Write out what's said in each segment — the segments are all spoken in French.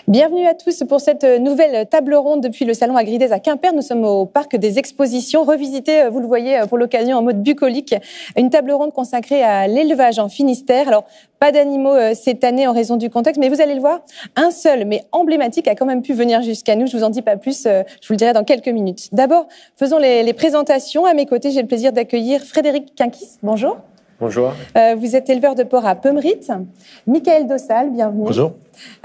Bienvenue à tous pour cette nouvelle table ronde depuis le salon Agridays à Quimper. Nous sommes au parc des expositions, revisité, vous le voyez, pour l'occasion en mode bucolique. Une table ronde consacrée à l'élevage en Finistère. Alors, pas d'animaux cette année en raison du contexte, mais vous allez le voir, un seul, mais emblématique, a quand même pu venir jusqu'à nous. Je vous en dis pas plus, je vous le dirai dans quelques minutes. D'abord, faisons les présentations. À mes côtés, j'ai le plaisir d'accueillir Frédéric Quinquis. Bonjour. Bonjour. Vous êtes éleveur de porc à Pommerit. Michael Dossal, bienvenue. Bonjour.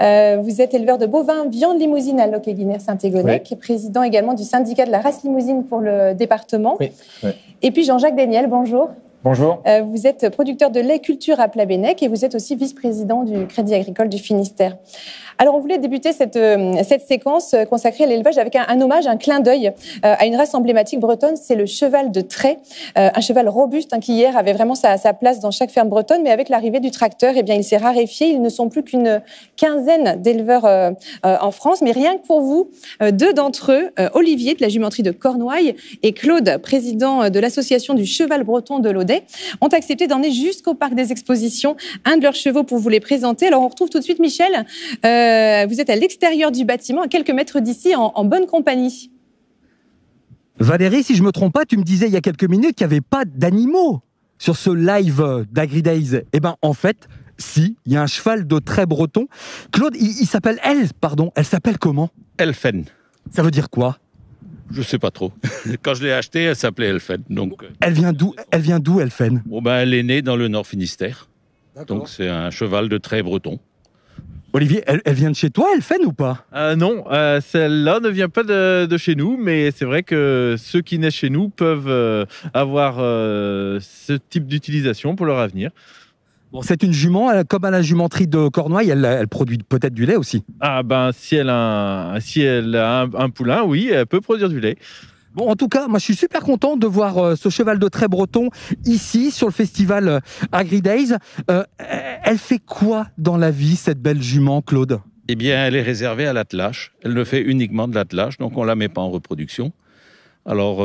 Vous êtes éleveur de bovins viande limousine à Locquet-Guinère-Saint-Égonnec, oui. Président également du syndicat de la race limousine pour le département. Oui. Oui. Et puis Jean-Jacques Daniel, bonjour. Bonjour. Vous êtes producteur de lait culture à Plabennec et vous êtes aussi vice-président du Crédit agricole du Finistère. Alors, on voulait débuter cette séquence consacrée à l'élevage avec un hommage, un clin d'œil à une race emblématique bretonne, c'est le cheval de trait, un cheval robuste qui hier avait vraiment sa place dans chaque ferme bretonne, mais avec l'arrivée du tracteur, eh bien, il s'est raréfié. Ils ne sont plus qu'une quinzaine d'éleveurs en France, mais rien que pour vous, deux d'entre eux, Olivier de la jumenterie de Cornouailles et Claude, président de l'association du cheval breton de l'Audet, ont accepté d'emmener jusqu'au parc des expositions un de leurs chevaux pour vous les présenter. Alors, on retrouve tout de suite Michel. Vous êtes à l'extérieur du bâtiment, à quelques mètres d'ici, en bonne compagnie. Valérie, si je ne me trompe pas, tu me disais il y a quelques minutes qu'il n'y avait pas d'animaux sur ce live d'Agridays. Eh bien, en fait, si, il y a un cheval de trait breton. Claude, il s'appelle elle s'appelle comment? Elfen. Ça veut dire quoi? Je sais pas trop. Quand je l'ai achetée, elle s'appelait Elfen. Donc, elle vient d'où, Elfen? Bon, ben, elle est née dans le Nord Finistère. Donc c'est un cheval de trait breton. Olivier, elle vient de chez toi, Elfen, ou pas? Non, celle-là ne vient pas de chez nous, mais c'est vrai que ceux qui naissent chez nous peuvent avoir ce type d'utilisation pour leur avenir. Bon, c'est une jument, comme à la jumenterie de Cornouailles, elle produit peut-être du lait aussi. Ah ben, si elle a un poulain, oui, elle peut produire du lait. Bon, en tout cas, moi, je suis super content de voir ce cheval de trait breton ici, sur le festival Agridays. Elle fait quoi dans la vie, cette belle jument, Claude? Eh bien, elle est réservée à l'attelage. Elle ne fait uniquement de l'attelage, donc on ne la met pas en reproduction. Alors,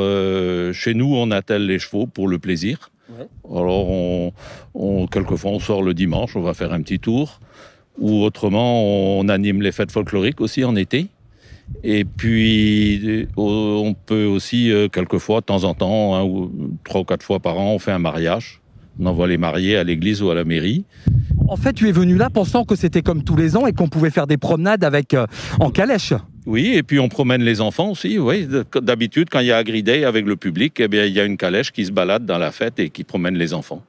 chez nous, on attelle les chevaux pour le plaisir. Ouais. Alors, quelquefois, on sort le dimanche, on va faire un petit tour. Ou autrement, on anime les fêtes folkloriques aussi en été. Et puis, on peut aussi, quelquefois, de temps en temps, 3 ou 4 fois par an, on fait un mariage. On envoie les mariés à l'église ou à la mairie. En fait, tu es venu là pensant que c'était comme tous les ans et qu'on pouvait faire des promenades en calèche. Oui, et puis on promène les enfants aussi. Oui. D'habitude, quand il y a Agridays avec le public, eh bien, il y a une calèche qui se balade dans la fête et qui promène les enfants.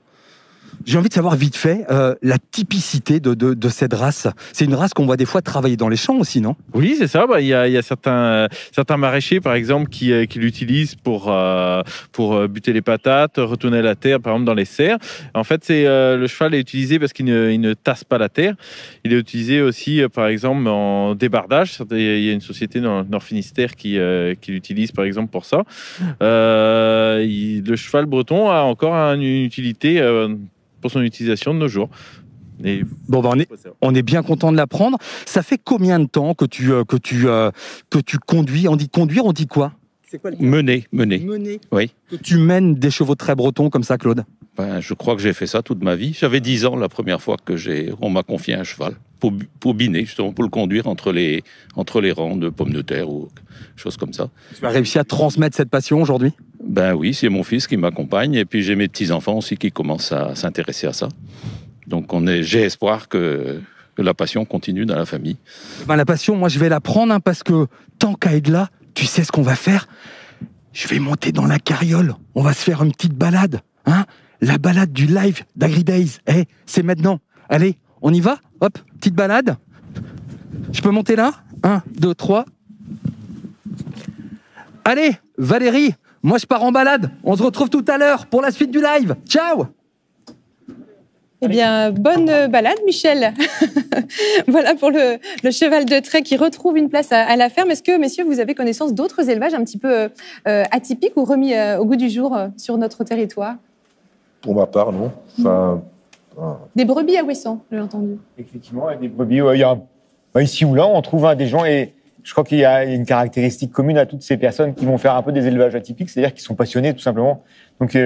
J'ai envie de savoir vite fait la typicité de cette race. C'est une race qu'on voit des fois travailler dans les champs aussi, non? Oui, c'est ça. Il y a certains maraîchers, par exemple, qui l'utilisent pour buter les patates, retourner la terre, par exemple, dans les serres. En fait, le cheval est utilisé parce qu'il ne tasse pas la terre. Il est utilisé aussi, par exemple, en débardage. Il y a une société dans le Nord Finistère qui l'utilise, par exemple, pour ça. Le cheval breton a encore une utilité pour son utilisation de nos jours. Et bon, on est bien content de l'apprendre. Ça fait combien de temps que tu conduis? On dit conduire, on dit quoi? C'est quoi mener. Oui. Que tu mènes des chevaux de trait bretons comme ça, Claude? Ben, je crois que j'ai fait ça toute ma vie. J'avais 10 ans la première fois on m'a confié un cheval pour biner, justement, pour le conduire entre les rangs de pommes de terre ou choses comme ça. Tu as réussi à transmettre cette passion aujourd'hui? Ben oui, c'est mon fils qui m'accompagne et puis j'ai mes petits-enfants aussi qui commencent à s'intéresser à ça. Donc j'ai espoir que la passion continue dans la famille. Ben, la passion, moi je vais la prendre parce que tant qu'à être là, tu sais ce qu'on va faire? Je vais monter dans la carriole, on va se faire une petite balade. La balade du live d'Agridays, c'est maintenant. Allez, on y va? Hop, petite balade. Je peux monter là? 1, 2, 3. Allez, Valérie, moi je pars en balade. On se retrouve tout à l'heure pour la suite du live. Ciao! Eh bien, bonne balade, Michel. Voilà pour le cheval de trait qui retrouve une place à la ferme. Est-ce que, messieurs, vous avez connaissance d'autres élevages un petit peu atypiques ou remis au goût du jour sur notre territoire? Pour ma part, non. Des brebis à Ouessant, j'ai entendu. Effectivement, des brebis. Ici ou là, on trouve des gens, et je crois qu'il y a une caractéristique commune à toutes ces personnes qui vont faire un peu des élevages atypiques, c'est-à-dire qu'ils sont passionnés, tout simplement. Donc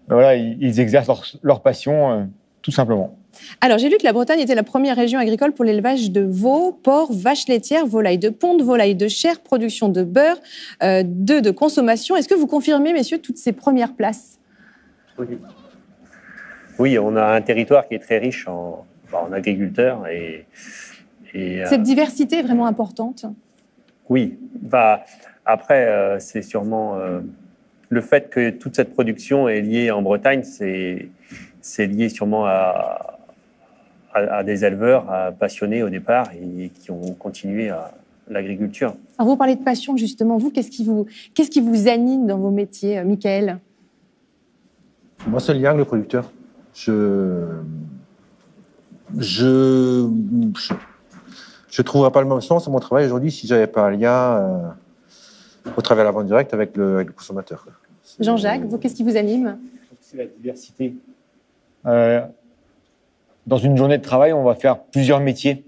voilà, ils exercent leur passion tout simplement. Alors, j'ai lu que la Bretagne était la première région agricole pour l'élevage de veaux, porcs, vaches laitières, volailles de ponte, volailles de chair, production de beurre, d'œufs de consommation. Est-ce que vous confirmez, messieurs, toutes ces premières places ? Oui, on a un territoire qui est très riche en agriculteurs. Cette diversité est vraiment importante. Oui. Après, c'est sûrement le fait que toute cette production est liée en Bretagne, c'est lié sûrement à des éleveurs passionnés au départ et qui ont continué à l'agriculture. Alors vous parlez de passion, justement. Vous, qu'est-ce qui vous anime dans vos métiers, Michael ? Moi, c'est le lien avec le producteur. Je trouverais pas le même sens à mon travail aujourd'hui si j'avais pas un lien au travers de la vente directe avec le consommateur. Jean-Jacques, vous, qu'est-ce qui vous anime ? C'est la diversité. Dans une journée de travail, on va faire plusieurs métiers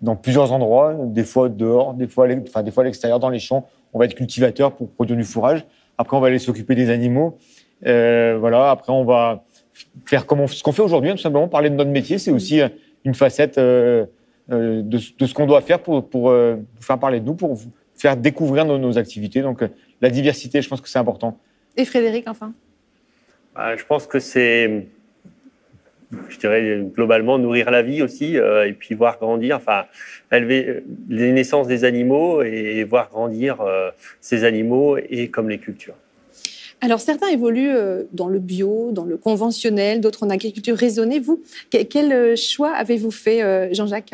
dans plusieurs endroits, des fois dehors, des fois à l'extérieur, dans les champs. On va être cultivateur pour produire du fourrage. Après, on va aller s'occuper des animaux. Après, on va faire ce qu'on fait aujourd'hui, tout simplement parler de notre métier. C'est aussi une facette de ce qu'on doit faire pour faire parler de nous, pour faire découvrir nos activités. Donc, la diversité, je pense que c'est important. Et Frédéric, enfin ? Je pense que c'est, je dirais, globalement, nourrir la vie aussi, et puis voir grandir, élever les naissances des animaux et voir grandir ces animaux, et comme les cultures. Alors, certains évoluent dans le bio, dans le conventionnel, d'autres en agriculture raisonnée. Vous, quel choix avez-vous fait, Jean-Jacques ?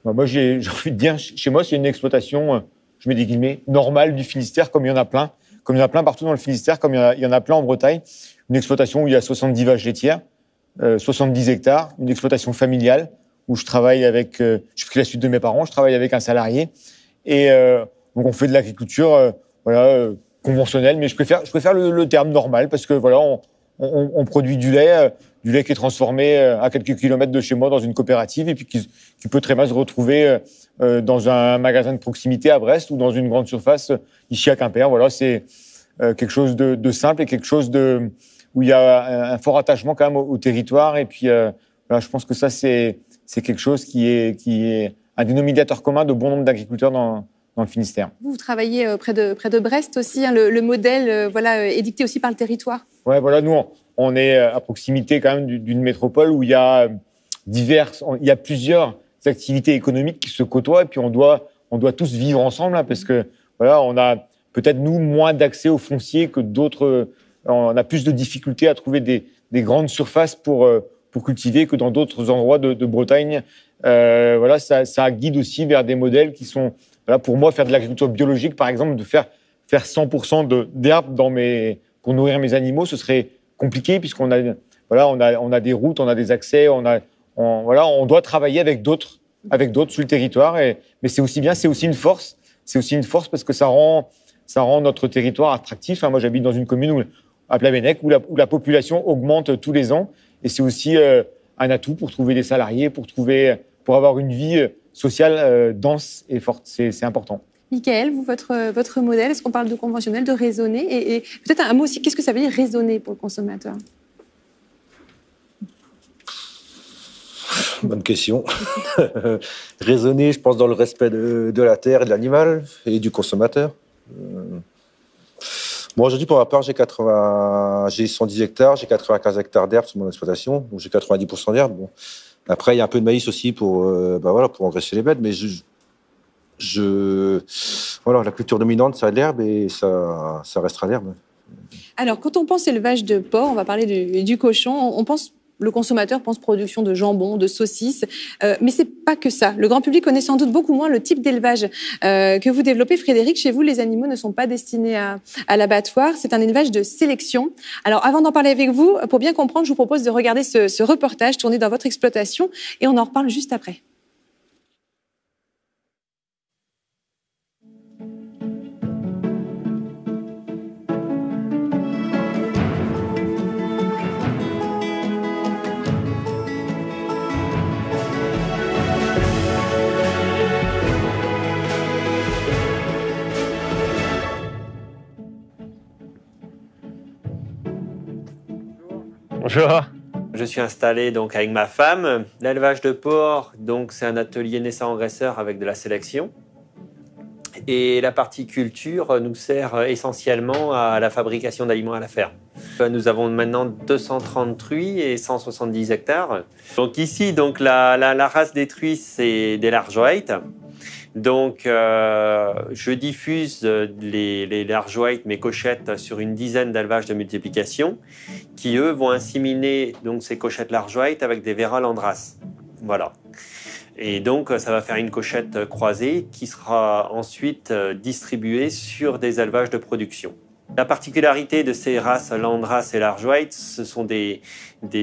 Moi, j'ai envie de dire, chez moi, c'est une exploitation, je mets des guillemets, normale du Finistère, comme il y en a plein. Comme il y en a plein partout dans le Finistère, comme il y en a plein en Bretagne. Une exploitation où il y a 70 vaches laitières, 70 hectares, une exploitation familiale où je travaille avec, je fais la suite de mes parents, je travaille avec un salarié. Et donc, on fait de l'agriculture conventionnelle, mais je préfère le terme normal parce que on produit du lait qui est transformé à quelques kilomètres de chez moi dans une coopérative et puis qui peut très bien se retrouver dans un magasin de proximité à Brest ou dans une grande surface ici à Quimper. C'est quelque chose de simple et quelque chose où il y a un fort attachement quand même au territoire. Et puis, je pense que ça, c'est quelque chose qui est un dénominateur commun de bon nombre d'agriculteurs dans le Finistère. Vous travaillez près de Brest aussi. Le modèle est dicté aussi par le territoire. Ouais, nous, on est à proximité quand même d'une métropole où il y a plusieurs activités économiques qui se côtoient et puis on doit tous vivre ensemble parce que on a peut-être nous moins d'accès au foncier que d'autres. On a plus de difficultés à trouver des grandes surfaces pour cultiver que dans d'autres endroits de Bretagne. Ça guide aussi vers des modèles qui sont pour moi faire de l'agriculture biologique par exemple, de faire 100% d'herbe pour nourrir mes animaux, ce serait compliqué puisqu'on a des routes, on a des accès, on doit travailler avec d'autres sur le territoire. Mais c'est aussi bien, c'est aussi une force. C'est aussi une force parce que ça rend notre territoire attractif. Moi, j'habite dans une commune à Plabennec où la population augmente tous les ans. Et c'est aussi un atout pour trouver des salariés, pour avoir une vie sociale dense et forte. C'est important. Michael, vous, votre modèle, est-ce qu'on parle de conventionnel, de raisonné et peut-être un mot aussi, qu'est-ce que ça veut dire raisonner pour le consommateur ? Bonne question. Raisonner, je pense, dans le respect de la terre et de l'animal et du consommateur. Moi, aujourd'hui, pour ma part, j'ai 110 hectares, j'ai 95 hectares d'herbe sur mon exploitation, donc j'ai 90% d'herbe. Bon. Après, il y a un peu de maïs aussi pour engraisser les bêtes, mais la culture dominante, c'est l'herbe et ça restera l'herbe. Alors, quand on pense élevage de porc, on va parler du cochon, le consommateur pense production de jambon, de saucisses, mais c'est pas que ça. Le grand public connaît sans doute beaucoup moins le type d'élevage que vous développez. Frédéric, chez vous, les animaux ne sont pas destinés à l'abattoir. C'est un élevage de sélection. Alors, avant d'en parler avec vous, pour bien comprendre, je vous propose de regarder ce reportage tourné dans votre exploitation et on en reparle juste après. Bonjour. Je suis installé donc avec ma femme. L'élevage de porc, donc c'est un atelier naissant-engraisseur avec de la sélection. Et la partie culture nous sert essentiellement à la fabrication d'aliments à la ferme. Nous avons maintenant 230 truies et 170 hectares. Donc ici, donc la race des truies, c'est des large white. Donc, je diffuse les large white, mes cochettes, sur une dizaine d'élevages de multiplication qui, eux, vont inséminer donc, ces cochettes large white avec des vérolles Andras. Voilà. Et donc, ça va faire une cochette croisée qui sera ensuite distribuée sur des élevages de production. La particularité de ces races Landras et Large White, ce sont des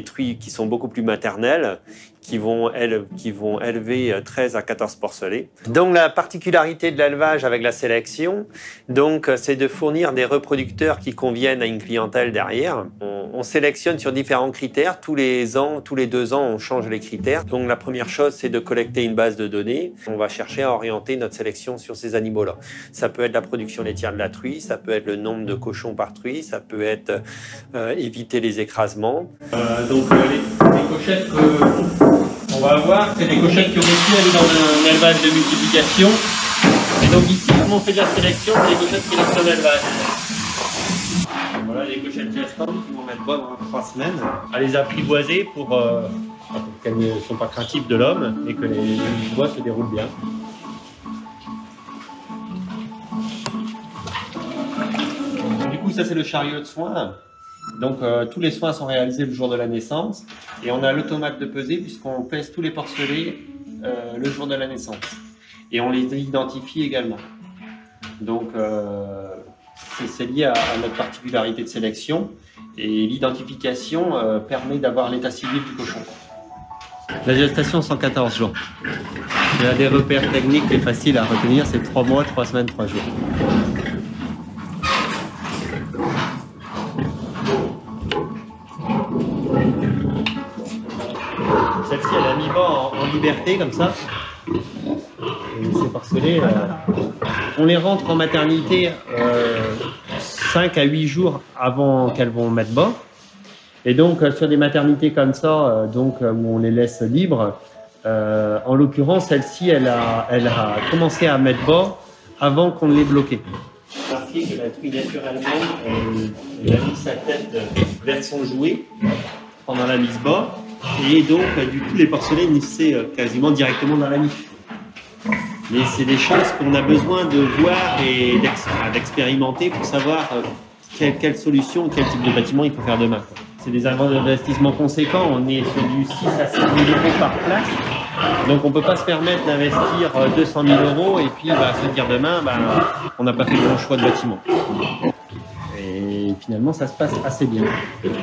truies qui sont beaucoup plus maternelles, qui vont élever 13 à 14 porcelets. Donc la particularité de l'élevage avec la sélection, donc c'est de fournir des reproducteurs qui conviennent à une clientèle derrière. On sélectionne sur différents critères. Tous les ans, tous les 2 ans, on change les critères. Donc la première chose, c'est de collecter une base de données. On va chercher à orienter notre sélection sur ces animaux-là. Ça peut être la production laitière de la truie, ça peut être le nombre de cochons par truie, ça peut être éviter les écrasements. Donc les cochettes qu'on va avoir, c'est des cochettes qui auraient pu aller dans un élevage de multiplication. Et donc ici, comme on fait de la sélection, c'est les cochettes qui restent en élevage. Voilà les cochettes gestantes qui vont mettre bas dans 3 semaines, à les apprivoiser pour qu'elles ne sont pas craintives de l'homme et que les bois se déroulent bien. Du coup, ça c'est le chariot de soins. Donc tous les soins sont réalisés le jour de la naissance et on a l'automate de pesée puisqu'on pèse tous les porcelets le jour de la naissance et on les identifie également. Donc c'est lié à notre particularité de sélection et l'identification permet d'avoir l'état civil du cochon. La gestation 114 jours. Il y a des repères techniques et faciles à retenir, c'est 3 mois, 3 semaines, 3 jours. Celle-ci, elle a mis bas en liberté, comme ça. Ces porcelets, on les rentre en maternité 5 à 8 jours avant qu'elles vont mettre bas. Et donc, sur des maternités comme ça, où on les laisse libres, en l'occurrence, celle-ci, elle a commencé à mettre bas avant qu'on l'ait bloquée. Remarquez que la truie, naturellement, elle a mis sa tête vers son jouet pendant la mise bas. Et donc, du coup, les porcelets naissaient quasiment directement dans la niche. Mais c'est des choses qu'on a besoin de voir et d'expérimenter pour savoir quelle solution, quel type de bâtiment il faut faire demain. C'est des investissements conséquents. On est sur du 6 à 7 000 euros par place. Donc, on ne peut pas se permettre d'investir 200 000 euros et puis se dire demain, on n'a pas fait le bon choix de bâtiment. Et finalement, ça se passe assez bien.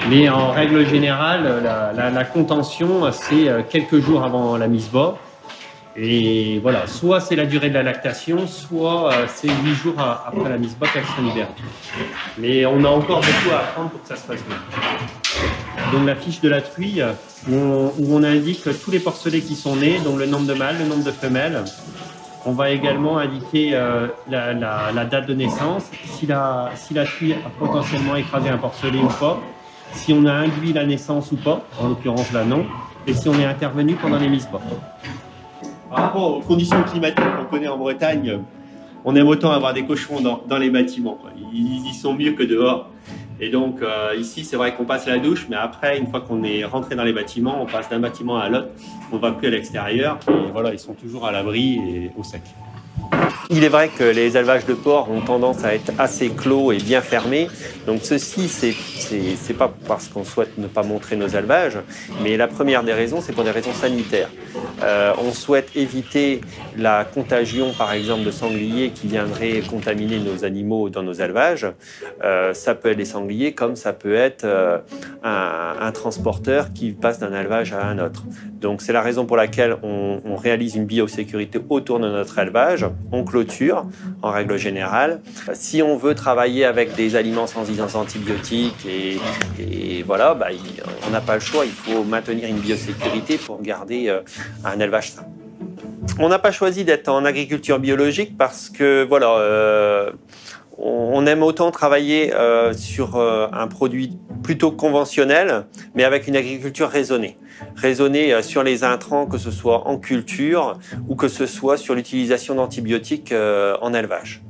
Mais en règle générale, la contention, c'est quelques jours avant la mise bas. Et voilà, soit c'est la durée de la lactation, soit c'est 8 jours après la mise bas qu'elle se libère. Mais on a encore beaucoup à apprendre pour que ça se passe bien. Donc la fiche de la truie, où on indique tous les porcelets qui sont nés, donc le nombre de mâles, le nombre de femelles. On va également indiquer la date de naissance, si la truie a potentiellement écrasé un porcelet ou pas, si on a induit la naissance ou pas, en l'occurrence là non, et si on est intervenu pendant les mises bas. Par rapport aux conditions climatiques qu'on connaît en Bretagne, on aime autant avoir des cochons dans les bâtiments. Ils y sont mieux que dehors. Et donc ici, c'est vrai qu'on passe la douche, mais après, une fois qu'on est rentré dans les bâtiments, on passe d'un bâtiment à l'autre, on ne va plus à l'extérieur. Et voilà, ils sont toujours à l'abri et au sec. Il est vrai que les élevages de porc ont tendance à être assez clos et bien fermés. Donc ceci, c'est pas parce qu'on souhaite ne pas montrer nos élevages, mais la première des raisons, c'est pour des raisons sanitaires. On souhaite éviter la contagion, par exemple, de sangliers qui viendraient contaminer nos animaux dans nos élevages. Ça peut être des sangliers comme ça peut être un transporteur qui passe d'un élevage à un autre. Donc c'est la raison pour laquelle on réalise une biosécurité autour de notre élevage. On clôture, en règle générale. Si on veut travailler avec des aliments sans antibiotiques et voilà, on n'a pas le choix. Il faut maintenir une biosécurité pour garder un élevage sain. On n'a pas choisi d'être en agriculture biologique parce que voilà, on aime autant travailler sur un produit plutôt conventionnel, mais avec une agriculture raisonnée. Raisonnée sur les intrants, que ce soit en culture ou que ce soit sur l'utilisation d'antibiotiques en élevage.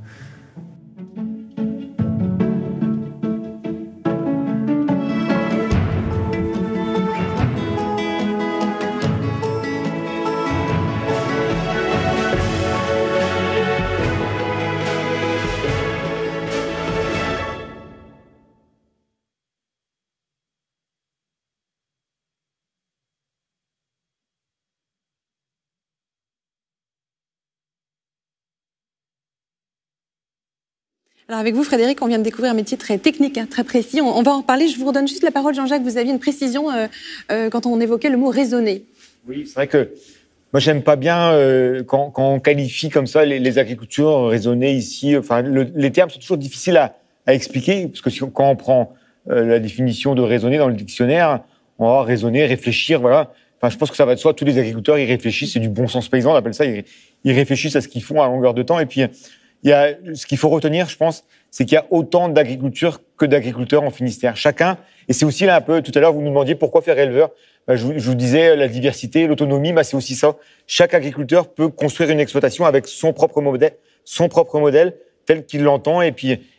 Alors avec vous, Frédéric, on vient de découvrir un métier très technique, hein, très précis. On va en reparler. Je vous redonne juste la parole, Jean-Jacques. Vous aviez une précision quand on évoquait le mot raisonner. Oui, c'est vrai que moi, j'aime pas bien quand on qualifie comme ça les agricultures raisonnées ici. Enfin, les termes sont toujours difficiles à expliquer, parce que quand on prend la définition de raisonner dans le dictionnaire, on va raisonner, réfléchir, voilà. Enfin, je pense que ça va de soi. Tous les agriculteurs, ils réfléchissent. C'est du bon sens paysan, on appelle ça. Ils réfléchissent à ce qu'ils font à longueur de temps. Et puis, il y a ce qu'il faut retenir, je pense, c'est qu'il y a autant d'agriculture que d'agriculteurs en Finistère. Chacun, et c'est aussi là un peu, tout à l'heure, vous nous demandiez pourquoi faire éleveur. Je vous disais la diversité, l'autonomie, c'est aussi ça. Chaque agriculteur peut construire une exploitation avec son propre modèle tel qu'il l'entend, et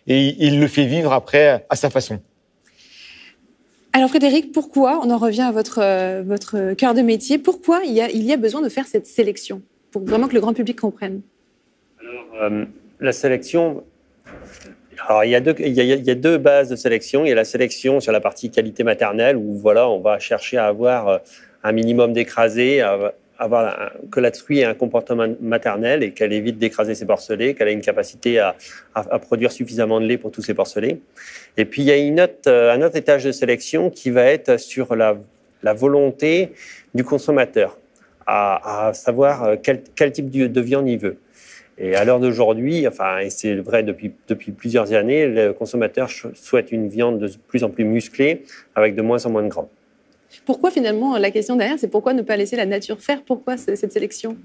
il le fait vivre après à sa façon. Alors Frédéric, pourquoi, on en revient à votre cœur de métier, pourquoi il y a besoin de faire cette sélection pour vraiment que le grand public comprenne? Alors, la sélection, alors il y a deux bases de sélection. Il y a la sélection sur la partie qualité maternelle où voilà, on va chercher à avoir un minimum d'écrasé, que la truie ait un comportement maternel et qu'elle évite d'écraser ses porcelets, qu'elle ait une capacité à produire suffisamment de lait pour tous ses porcelets. Et puis il y a un autre étage de sélection qui va être sur la volonté du consommateur à savoir quel type de viande il veut. Et à l'heure d'aujourd'hui, et c'est vrai depuis plusieurs années, le consommateur souhaite une viande de plus en plus musclée, avec de moins en moins de gras. Pourquoi finalement, la question derrière, c'est pourquoi ne pas laisser la nature faire? Pourquoi cette sélection?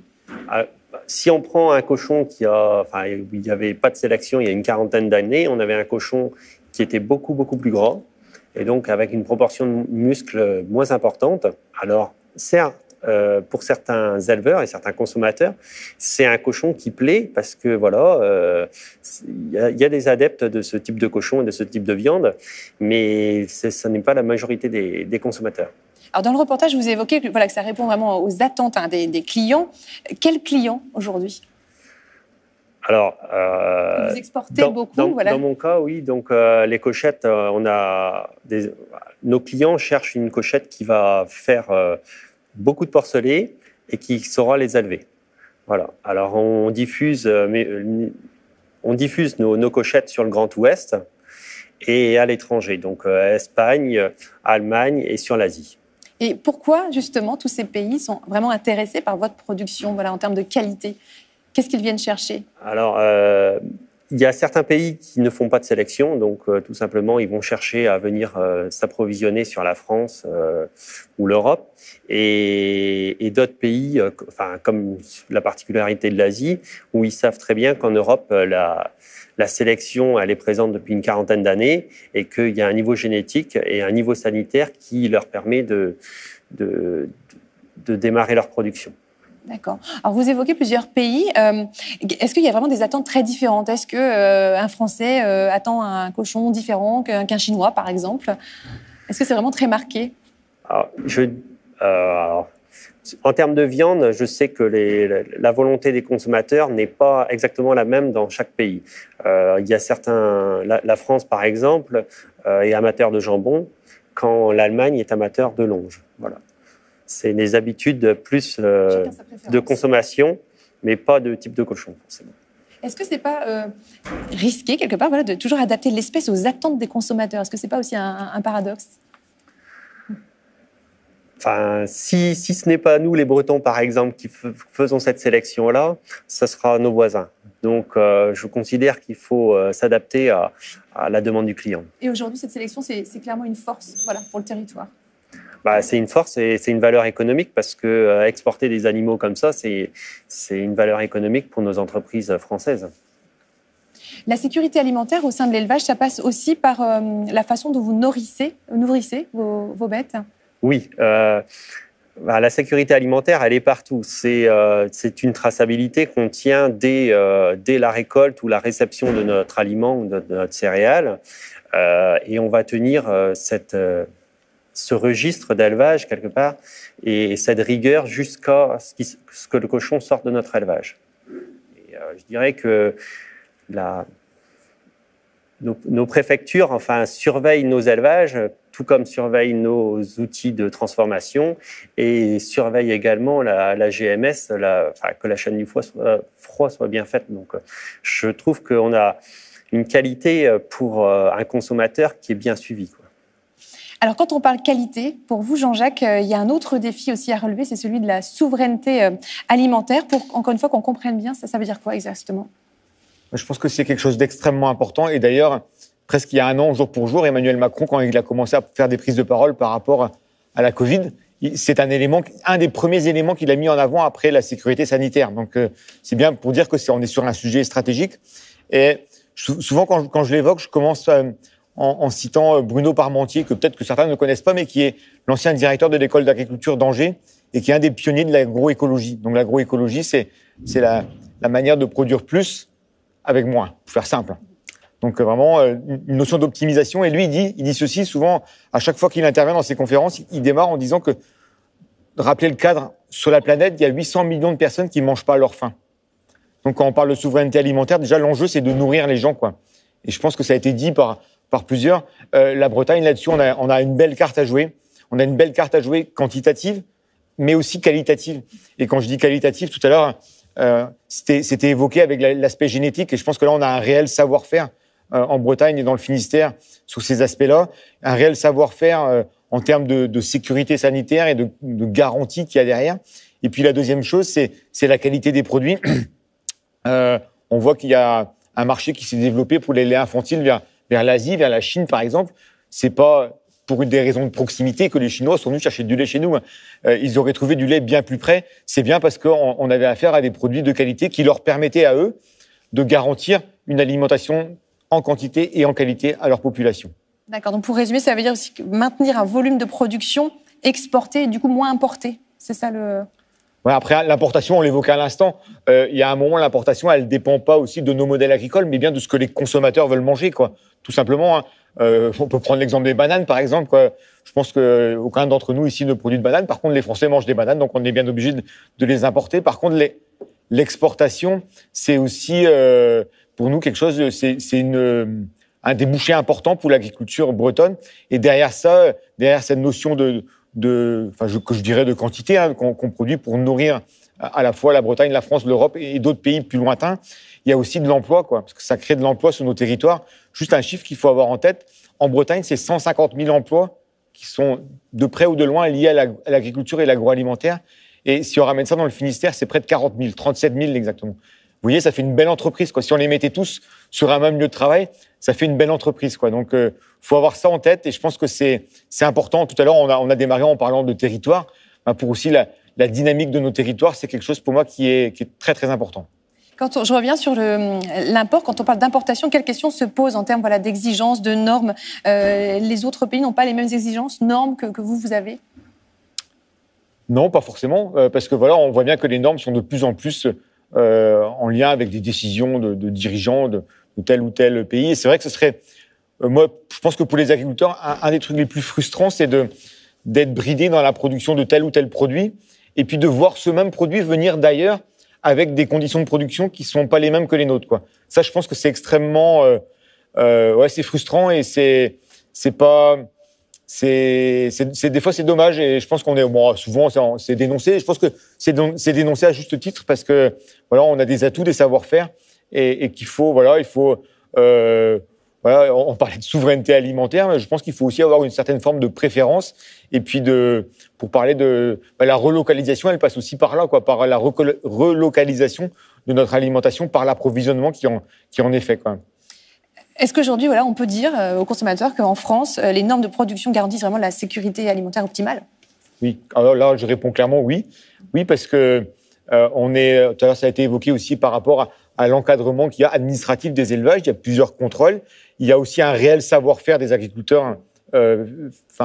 Si on prend un cochon il n'y avait pas de sélection il y a une quarantaine d'années, on avait un cochon qui était beaucoup, beaucoup plus gras, et donc avec une proportion de muscles moins importante. Alors, certes, pour certains éleveurs et certains consommateurs, c'est un cochon qui plaît parce que voilà, il y a des adeptes de ce type de cochon et de ce type de viande, mais ce n'est pas la majorité des consommateurs. Alors dans le reportage, vous évoquez que ça répond vraiment aux attentes des clients. Quels clients aujourd'hui? Alors, vous exportez beaucoup, dans mon cas, oui. Donc, les cochettes, nos clients cherchent une cochette qui va faire beaucoup de porcelets et qui saura les élever. Voilà. Alors, on diffuse nos cochettes sur le Grand Ouest et à l'étranger, donc Espagne, Allemagne et sur l'Asie. Et pourquoi, justement, tous ces pays sont vraiment intéressés par votre production, en termes de qualité? Qu'est-ce qu'ils viennent chercher? Alors, il y a certains pays qui ne font pas de sélection, donc tout simplement, ils vont chercher à venir s'approvisionner sur la France ou l'Europe, et d'autres pays, comme la particularité de l'Asie, où ils savent très bien qu'en Europe, la sélection, elle est présente depuis une quarantaine d'années, et qu'il y a un niveau génétique et un niveau sanitaire qui leur permet de démarrer leur production. D'accord. Alors, vous évoquez plusieurs pays. Est-ce qu'il y a vraiment des attentes très différentes? Est-ce qu'un Français attend un cochon différent qu'un Chinois, par exemple? Est-ce que c'est vraiment très marqué? En termes de viande, je sais que la volonté des consommateurs n'est pas exactement la même dans chaque pays. Il y a la France, par exemple, est amateur de jambon, quand l'Allemagne est amateur de longe. Voilà. C'est des habitudes plus de consommation, mais pas de type de cochon, forcément. Est-ce que ce n'est pas risqué, quelque part, de toujours adapter l'espèce aux attentes des consommateurs? Est-ce que ce n'est pas aussi un paradoxe? Si ce n'est pas nous, les Bretons, par exemple, qui faisons cette sélection-là, ce sera nos voisins. Donc, je considère qu'il faut s'adapter à la demande du client. Et aujourd'hui, cette sélection, c'est clairement une force pour le territoire. C'est une force et c'est une valeur économique, parce que exporter des animaux comme ça, c'est une valeur économique pour nos entreprises françaises. La sécurité alimentaire au sein de l'élevage, ça passe aussi par la façon dont vous nourrissez vos bêtes? Oui. La sécurité alimentaire, elle est partout. C'est une traçabilité qu'on tient dès la récolte ou la réception de notre aliment ou de notre céréale. Et on va tenir ce registre d'élevage quelque part et cette rigueur jusqu'à ce que le cochon sorte de notre élevage. Et, je dirais que nos préfectures surveillent nos élevages, tout comme surveillent nos outils de transformation et surveillent également la GMS, que la chaîne du froid soit bien faite. Donc, je trouve qu'on a une qualité pour un consommateur qui est bien suivie, quoi. Alors, quand on parle qualité, pour vous, Jean-Jacques, il y a un autre défi aussi à relever, c'est celui de la souveraineté alimentaire. Pour, encore une fois, qu'on comprenne bien, ça veut dire quoi exactement? Je pense que c'est quelque chose d'extrêmement important. Et d'ailleurs, presque il y a un an, jour pour jour, Emmanuel Macron, quand il a commencé à faire des prises de parole par rapport à la Covid, c'est un des premiers éléments qu'il a mis en avant après la sécurité sanitaire. Donc, c'est bien pour dire on est sur un sujet stratégique. Et souvent, quand je l'évoque, je commence en citant Bruno Parmentier, que peut-être que certains ne connaissent pas, mais qui est l'ancien directeur de l'école d'agriculture d'Angers et qui est un des pionniers de l'agroécologie. Donc, l'agroécologie, c'est la manière de produire plus avec moins, pour faire simple. Donc vraiment une notion d'optimisation. Et lui, il dit ceci souvent, à chaque fois qu'il intervient dans ses conférences, il démarre en disant que, rappeler le cadre, sur la planète, il y a 800 millions de personnes qui ne mangent pas à leur faim. Donc quand on parle de souveraineté alimentaire, déjà l'enjeu c'est de nourrir les gens, quoi. Et je pense que ça a été dit par plusieurs. La Bretagne, là-dessus, on a une belle carte à jouer. On a une belle carte à jouer quantitative, mais aussi qualitative. Et quand je dis qualitative, tout à l'heure, c'était évoqué avec l'aspect génétique. Et je pense que là, on a un réel savoir-faire en Bretagne et dans le Finistère sur ces aspects-là. Un réel savoir-faire en termes de sécurité sanitaire et de garantie qu'il y a derrière. Et puis la deuxième chose, c'est la qualité des produits. On voit qu'il y a un marché qui s'est développé pour les laits infantiles vers l'Asie, vers la Chine, par exemple. C'est pas pour des raisons de proximité que les Chinois sont venus chercher du lait chez nous. Ils auraient trouvé du lait bien plus près. C'est bien parce qu'on avait affaire à des produits de qualité qui leur permettaient à eux de garantir une alimentation en quantité et en qualité à leur population. D'accord. Donc, pour résumer, ça veut dire aussi maintenir un volume de production exporté et du coup moins importé. C'est ça le... Ouais, après, l'importation, on l'évoquait à l'instant. Il y a un moment, l'importation, elle ne dépend pas aussi de nos modèles agricoles, mais bien de ce que les consommateurs veulent manger, quoi. Tout simplement, hein. On peut prendre l'exemple des bananes, par exemple, quoi. Je pense qu'aucun d'entre nous ici ne produit de bananes. Par contre, les Français mangent des bananes, donc on est bien obligé de les importer. Par contre, l'exportation, c'est aussi, pour nous, quelque chose, c'est un débouché important pour l'agriculture bretonne. Et derrière ça, derrière cette notion que je dirais de quantité, hein, qu'on produit pour nourrir à la fois la Bretagne, la France, l'Europe et d'autres pays plus lointains, il y a aussi de l'emploi, quoi, parce que ça crée de l'emploi sur nos territoires. Juste un chiffre qu'il faut avoir en tête, en Bretagne, c'est 150 000 emplois qui sont de près ou de loin liés à l'agriculture et l'agroalimentaire. Et si on ramène ça dans le Finistère, c'est près de 40 000, 37 000 exactement. Vous voyez, ça fait une belle entreprise, quoi. Si on les mettait tous sur un même lieu de travail, ça fait une belle entreprise, quoi. Donc, faut avoir ça en tête. Et je pense que c'est important. Tout à l'heure, on a démarré en parlant de territoire. Pour aussi la dynamique de nos territoires, c'est quelque chose pour moi qui est très, très important. Quand je reviens sur l'import, quand on parle d'importation, quelles questions se posent en termes d'exigences, de normes? Les autres pays n'ont pas les mêmes exigences, normes que vous avez? Non, pas forcément. Parce que on voit bien que les normes sont de plus en plus en lien avec des décisions de dirigeants de tel ou tel pays. Et c'est vrai que ce serait... moi, je pense que pour les agriculteurs, un des trucs les plus frustrants, c'est d'être bridé dans la production de tel ou tel produit et puis de voir ce même produit venir d'ailleurs avec des conditions de production qui ne sont pas les mêmes que les nôtres, quoi. Ça, je pense que c'est extrêmement... c'est frustrant et des fois, c'est dommage et je pense qu'on est... souvent, c'est dénoncé. Je pense que c'est dénoncé à juste titre parce que, on a des atouts, des savoir-faire et qu'il faut... on parlait de souveraineté alimentaire, mais je pense qu'il faut aussi avoir une certaine forme de préférence. Et puis, pour parler de la relocalisation, elle passe aussi par là, quoi, par la relocalisation de notre alimentation, par l'approvisionnement qui en est fait, quoi. Est-ce qu'aujourd'hui, on peut dire aux consommateurs qu'en France, les normes de production garantissent vraiment la sécurité alimentaire optimale? Oui. Alors là, je réponds clairement oui. Oui, parce que tout à l'heure, ça a été évoqué aussi par rapport à l'encadrement qu'il y a administratif des élevages. Il y a plusieurs contrôles. Il y a aussi un réel savoir-faire des agriculteurs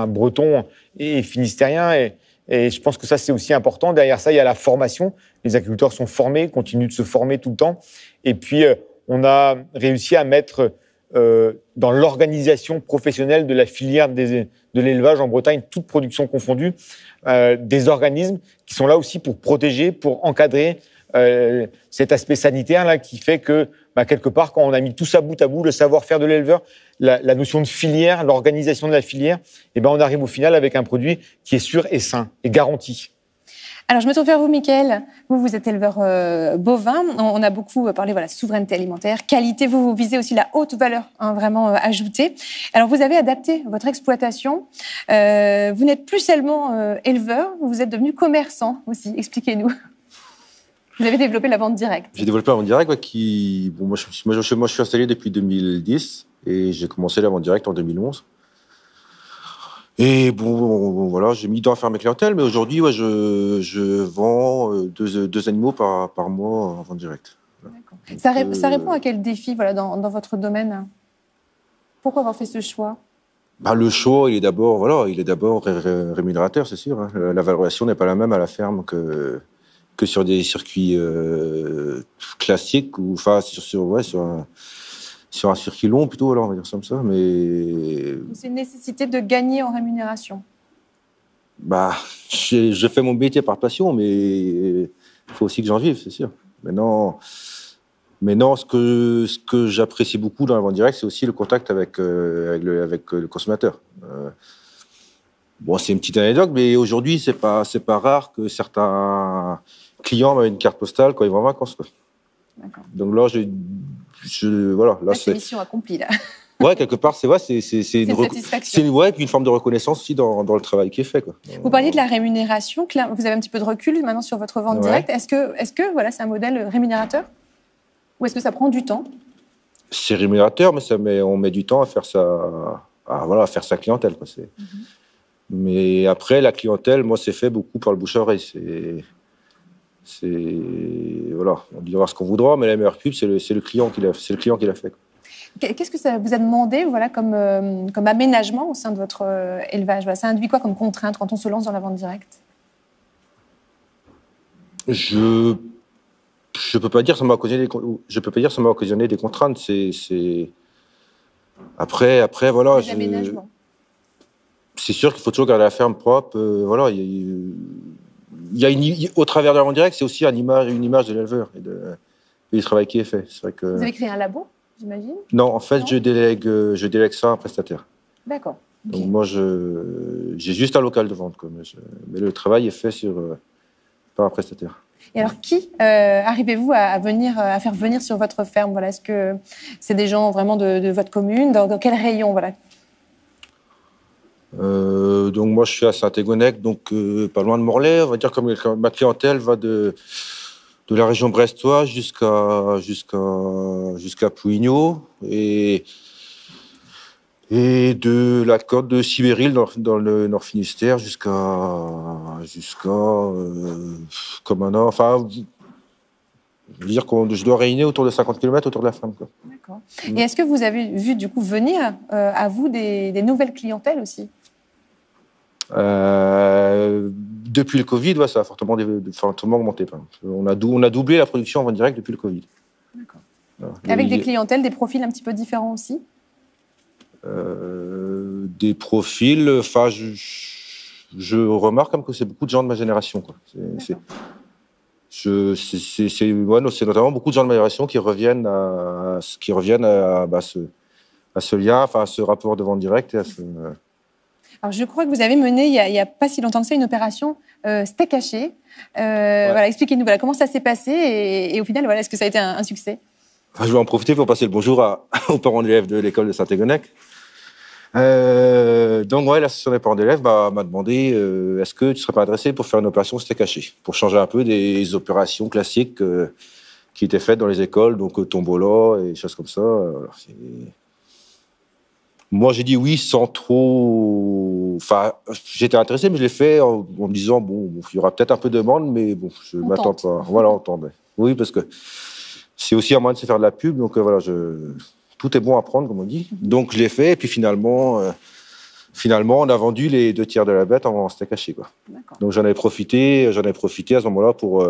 bretons et finistériens. Et je pense que ça, c'est aussi important. Derrière ça, il y a la formation. Les agriculteurs sont formés, continuent de se former tout le temps. Et puis, on a réussi à mettre dans l'organisation professionnelle de la filière de l'élevage en Bretagne, toute production confondue, des organismes qui sont là aussi pour protéger, pour encadrer cet aspect sanitaire là qui fait que quelque part, quand on a mis tout ça bout à bout, le savoir-faire de l'éleveur, la notion de filière, l'organisation de la filière, on arrive au final avec un produit qui est sûr et sain et garanti. Alors, je me tourne vers vous, Mickaël. Vous êtes éleveur bovin. On a beaucoup parlé souveraineté alimentaire, qualité. Vous visez aussi la haute valeur vraiment ajoutée. Alors, vous avez adapté votre exploitation. Vous n'êtes plus seulement éleveur, vous êtes devenu commerçant aussi. Expliquez-nous. Vous avez développé la vente directe. J'ai développé la vente directe moi, je suis installé depuis 2010 et j'ai commencé la vente directe en 2011. Et voilà, j'ai mis du temps à faire mes clientèles, mais aujourd'hui, je vends deux animaux par mois en vente directe. Voilà. Ça répond à quel défi dans votre domaine? Pourquoi avoir fait ce choix? Le choix, il est d'abord rémunérateur, c'est sûr. Hein. La valorisation n'est pas la même à la ferme que sur des circuits classiques, ou sur un circuit long plutôt, alors on va dire ça comme ça. Mais c'est une nécessité de gagner en rémunération. Je fais mon métier par passion, mais il faut aussi que j'en vive, c'est sûr. Maintenant, ce que j'apprécie beaucoup dans la vente directe, c'est aussi le contact avec le consommateur. C'est une petite anecdote, mais aujourd'hui, c'est pas rare que certains clients m'ont une carte postale quand ils vont en vacances. Quoi. D'accord. Donc là, là, c'est mission accomplie, là. Ouais, quelque part, c'est une satisfaction. Puis une forme de reconnaissance aussi dans le travail qui est fait. Quoi. Vous parliez de la rémunération. Vous avez un petit peu de recul maintenant sur votre vente directe. Est-ce que c'est un modèle rémunérateur? Ou est-ce que ça prend du temps? C'est rémunérateur, mais on met du temps à faire à faire sa clientèle. Quoi. Mais après, la clientèle, moi, c'est fait beaucoup par le bouche à oreille. On dira ce qu'on voudra, mais la meilleure pub, c'est le client qui l'a fait. Qu'est-ce que ça vous a demandé comme aménagement au sein de votre élevage? Ça induit quoi comme contrainte quand on se lance dans la vente directe? Je peux pas dire que ça m'a occasionné des contraintes. Après, voilà. C'est sûr qu'il faut toujours garder la ferme propre. Au travers de la vente directe, c'est aussi une image de l'éleveur et du travail qui est fait. C'est vrai que... Vous avez créé un labo, j'imagine? Non, en fait, je délègue ça à un prestataire. D'accord. Okay. Donc moi, j'ai juste un local de vente. Mais le travail est fait par un prestataire. Et alors, qui arrivez-vous à faire venir sur votre ferme? Est-ce que c'est des gens vraiment de votre commune? Dans quel rayon? Donc moi, je suis à Saint-Égonec, donc pas loin de Morlaix. On va dire que ma clientèle va de la région brestoise jusqu'à Pouignot et de la côte de Sibéril dans le Nord Finistère jusqu'à Comana. Enfin, je veux dire que je dois rayonner autour de 50 km autour de la ferme. Quoi. D'accord. Et est-ce que vous avez vu du coup venir à vous des nouvelles clientèles aussi? Depuis le Covid, ça a fortement augmenté. On a doublé la production en vente directe depuis le Covid. D'accord. Avec des clientèles, des profils un petit peu différents aussi? Des profils, je remarque comme que c'est beaucoup de gens de ma génération. Quoi. C'est notamment beaucoup de gens de ma génération qui reviennent à ce lien, à ce rapport de vente directe. Alors, je crois que vous avez mené, il n'y a pas si longtemps que ça, une opération steak haché. Expliquez-nous comment ça s'est passé et au final, est-ce que ça a été un succès? Je vais en profiter pour passer le bonjour aux parents d'élèves de l'école de Saint-Égonec. L'association des parents d'élèves m'a demandé est-ce que tu serais pas intéressé pour faire une opération steak haché, pour changer un peu des opérations classiques qui étaient faites dans les écoles, donc tombola et choses comme ça. Moi, j'ai dit oui sans trop... Enfin, j'étais intéressé, mais je l'ai fait en me disant, il y aura peut-être un peu de demande, mais je ne m'attends pas. Voilà, on tente. Oui, parce que c'est aussi un moyen de se faire de la pub. Donc voilà, tout est bon à prendre, comme on dit. Donc je l'ai fait, et puis finalement, on a vendu les 2 tiers de la bête en steak haché, quoi. Donc j'en ai profité à ce moment-là pour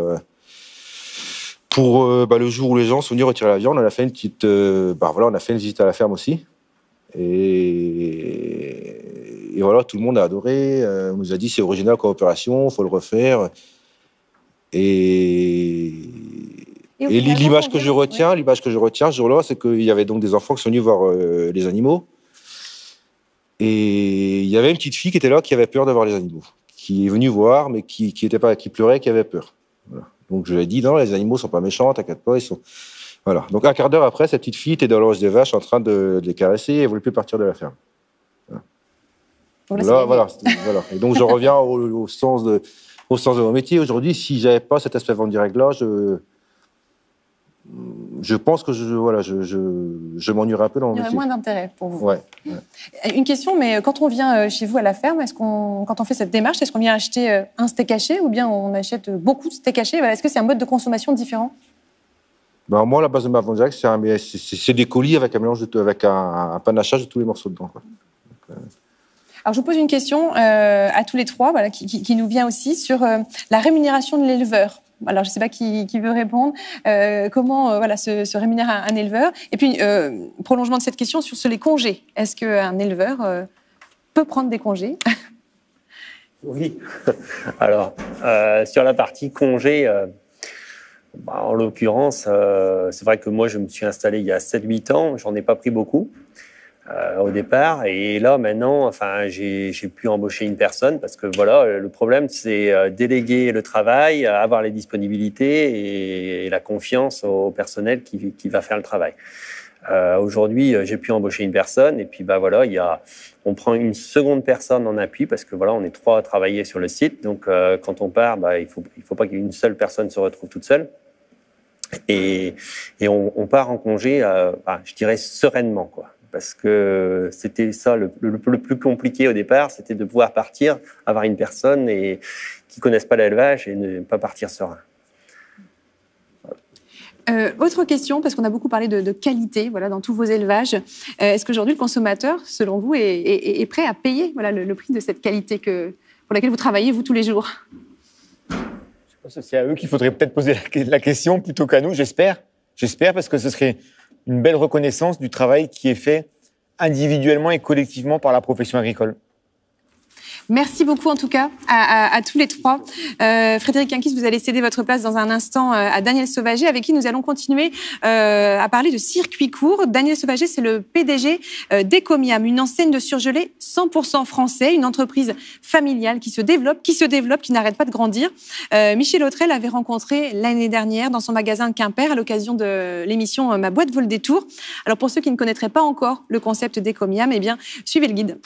le jour où les gens sont venus retirer la viande. On a fait une petite, on a fait une visite à la ferme aussi. Et voilà, tout le monde a adoré. On nous a dit c'est original comme opération, faut le refaire. Et l'image que je retiens ce jour-là, c'est qu'il y avait donc des enfants qui sont venus voir les animaux. Et il y avait une petite fille qui était là, qui avait peur de voir les animaux, qui est venue voir, mais qui pleurait, qui avait peur. Voilà. Donc je lui ai dit non, les animaux sont pas méchants, t'inquiète pas, ils sont. Voilà. Donc un quart d'heure après, cette petite fille était dans l'anse des vaches en train de les caresser et elle voulait plus partir de la ferme. Voilà. Et donc je reviens au sens de mon métier. Aujourd'hui, si j'avais pas cet aspect vente direct là, je pense que je m'ennuierais un peu dans mon métier. Il y aurait moins d'intérêt pour vous. Ouais. Une question, mais quand on vient chez vous à la ferme, quand on fait cette démarche, est-ce qu'on vient acheter un steak haché ou bien on achète beaucoup de steak haché? Est-ce que c'est un mode de consommation différent? Moi, la base de ma vente directe, c'est des colis avec un mélange avec un panachage de tous les morceaux dedans, quoi. Alors, je vous pose une question à tous les trois, qui nous vient aussi sur la rémunération de l'éleveur. Alors, je ne sais pas qui veut répondre. Comment se rémunère un éleveur? Et puis, prolongement de cette question sur les congés. Est-ce qu'un éleveur peut prendre des congés? Oui. Alors, sur la partie congés, en l'occurrence, c'est vrai que moi, je me suis installé il y a 7-8 ans. J'en ai pas pris beaucoup au départ. Et là, maintenant, j'ai pu embaucher une personne parce que voilà, le problème, c'est déléguer le travail, avoir les disponibilités et la confiance au personnel qui va faire le travail. Aujourd'hui, j'ai pu embaucher une personne et puis on prend une seconde personne en appui parce que voilà, on est 3 à travailler sur le site. Donc, quand on part, il faut pas qu'une seule personne se retrouve toute seule. Et on part en congé, je dirais sereinement, quoi. Parce que c'était ça le plus compliqué au départ, c'était de pouvoir partir, avoir une personne qui connaisse pas l'élevage et ne pas partir serein. Autre question, parce qu'on a beaucoup parlé de qualité dans tous vos élevages. Est-ce qu'aujourd'hui, le consommateur, selon vous, est prêt à payer le prix de cette qualité pour laquelle vous travaillez, vous, tous les jours? Je pense que c'est à eux qu'il faudrait peut-être poser la question plutôt qu'à nous, j'espère. J'espère, parce que ce serait une belle reconnaissance du travail qui est fait individuellement et collectivement par la profession agricole. Merci beaucoup en tout cas à tous les trois. Frédéric Quinquis, vous allez céder votre place dans un instant à Daniel Sauvager, avec qui nous allons continuer à parler de circuit court. Daniel Sauvager, c'est le PDG d'Ecomiam, une enseigne de surgelés 100% français, une entreprise familiale qui se développe, qui n'arrête pas de grandir. Michel Autrel l'avait rencontré l'année dernière dans son magasin de Quimper à l'occasion de l'émission Ma boîte vaut le détour. Alors pour ceux qui ne connaîtraient pas encore le concept d'Ecomiam, suivez le guide.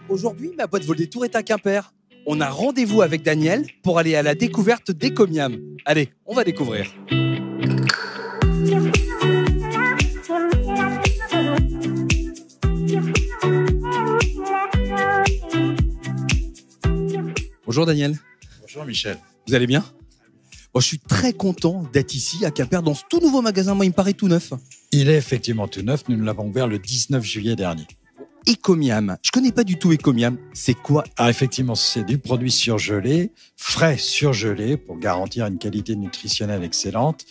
Aujourd'hui, Ma boîte vaut le détour est à Quimper. On a rendez-vous avec Daniel pour aller à la découverte d'Ecomiam. Allez, on va découvrir. Bonjour Daniel. Bonjour Michel. Vous allez bien? Je suis très content d'être ici à Quimper dans ce tout nouveau magasin. Moi, il me paraît tout neuf. Il est effectivement tout neuf. Nous l'avons ouvert le 19 juillet dernier. Ecomiam. Je connais pas du tout Ecomiam. C'est quoi? Effectivement, c'est du produit surgelé, frais surgelé pour garantir une qualité nutritionnelle excellente,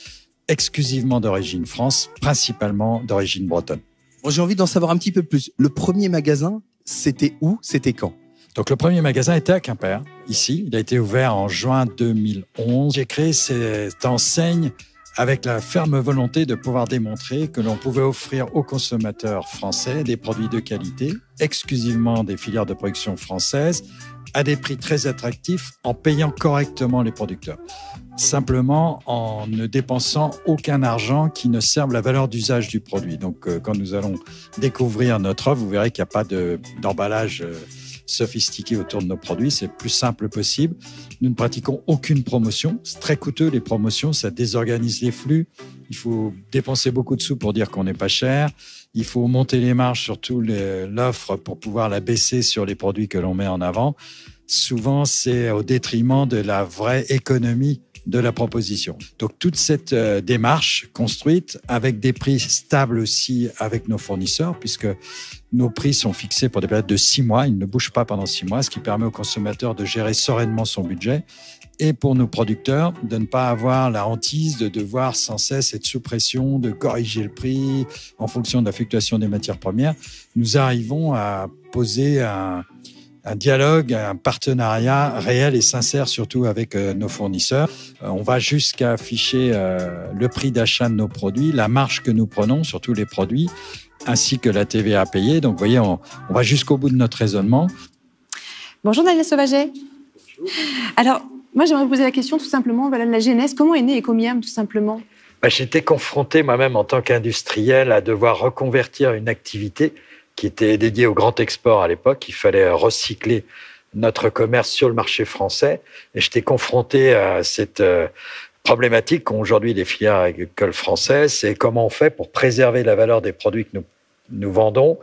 exclusivement d'origine France, principalement d'origine bretonne. J'ai envie d'en savoir un petit peu plus. Le premier magasin, c'était où? C'était quand? Donc le premier magasin était à Quimper, ici. Il a été ouvert en juin 2011. J'ai créé cette enseigne avec la ferme volonté de pouvoir démontrer que l'on pouvait offrir aux consommateurs français des produits de qualité, exclusivement des filières de production françaises, à des prix très attractifs, en payant correctement les producteurs. Simplement en ne dépensant aucun argent qui ne serve la valeur d'usage du produit. Donc quand nous allons découvrir notre offre, vous verrez qu'il n'y a pas d'emballage sophistiqué autour de nos produits, c'est le plus simple possible. Nous ne pratiquons aucune promotion. C'est très coûteux, les promotions, ça désorganise les flux. Il faut dépenser beaucoup de sous pour dire qu'on n'est pas cher. Il faut monter les marges sur l'offre pour pouvoir la baisser sur les produits que l'on met en avant. Souvent, c'est au détriment de la vraie économie de la proposition. Donc, toute cette démarche construite avec des prix stables aussi avec nos fournisseurs, puisque nos prix sont fixés pour des périodes de 6 mois. Ils ne bougent pas pendant 6 mois, ce qui permet au consommateur de gérer sereinement son budget. Et pour nos producteurs, de ne pas avoir la hantise de devoir sans cesse être sous pression, de corriger le prix en fonction de la fluctuation des matières premières. Nous arrivons à poser un dialogue, un partenariat réel et sincère, surtout avec nos fournisseurs. On va jusqu'à afficher le prix d'achat de nos produits, la marge que nous prenons sur tous les produits, ainsi que la TVA payée. Donc, vous voyez, on va jusqu'au bout de notre raisonnement. Bonjour Daniel Sauvaget. Bonjour. Alors, moi, j'aimerais vous poser la question tout simplement, voilà, de la genèse. Comment est né Ecomiam, tout simplement? J'étais confronté moi-même en tant qu'industriel à devoir reconvertir une activité qui était dédiée au grand export à l'époque. Il fallait recycler notre commerce sur le marché français. Et j'étais confronté à cette problématique qu'ont aujourd'hui les filières agricoles françaises. C'est comment on fait pour préserver la valeur des produits que nous vendons